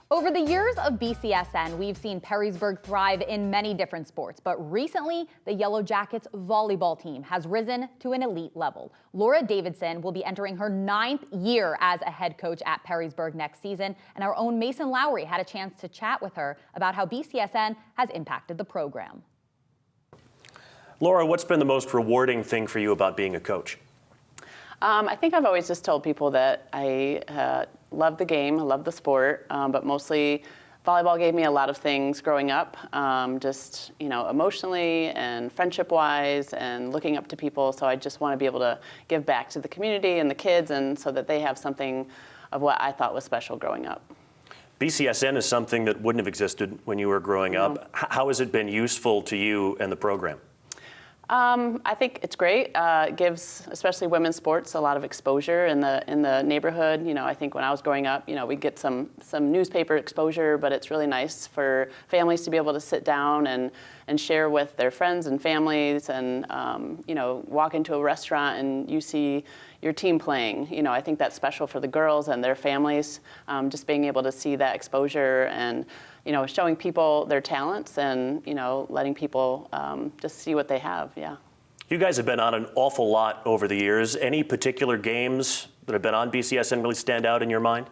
Over the years of BCSN, we've seen Perrysburg thrive in many different sports, but recently the Yellow Jackets volleyball team has risen to an elite level. Laura Davidson will be entering her 9th year as a head coach at Perrysburg next season, and our own Mason Lowry had a chance to chat with her about how BCSN has impacted the program. Laura, what's been the most rewarding thing for you about being a coach? I think I've always just told people that I love the game, I love the sport, but mostly volleyball gave me a lot of things growing up, just emotionally and friendship-wise and looking up to people. So I just want to be able to give back to the community and the kids, and so that they have something of what I thought was special growing up. BCSN is something that wouldn't have existed when you were growing up. How has it been useful to you and the program? I think it's great. It gives, especially women's sports, a lot of exposure in the neighborhood. I think when I was growing up, we get some newspaper exposure, but it's really nice for families to be able to sit down and share with their friends and families, and walk into a restaurant and you see your team playing. I think that's special for the girls and their families, just being able to see that exposure and showing people their talents and, letting people just see what they have, yeah. You guys have been on an awful lot over the years. Any particular games that have been on BCSN really stand out in your mind?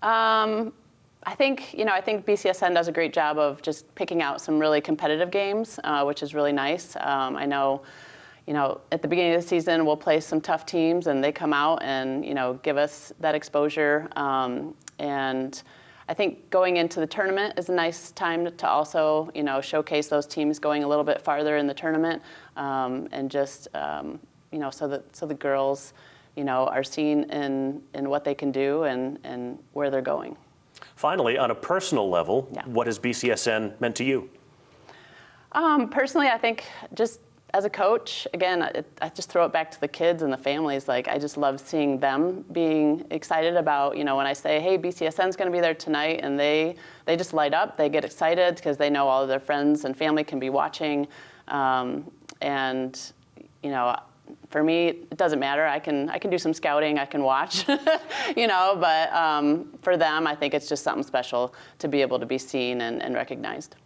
I think BCSN does a great job of just picking out some really competitive games, which is really nice. I know, at the beginning of the season, we'll play some tough teams and they come out and, give us that exposure. And I think going into the tournament is a nice time to also, showcase those teams going a little bit farther in the tournament, and just, so the girls, are seen in what they can do and where they're going. Finally, on a personal level, what has BCSN meant to you? Personally, I think just as a coach, again, I just throw it back to the kids and the families. Like, I just love seeing them being excited about, when I say, hey, BCSN's going to be there tonight, and they just light up. They get excited because they know all of their friends and family can be watching. And, for me, it doesn't matter. I can do some scouting. I can watch, but for them, I think it's just something special to be able to be seen and recognized.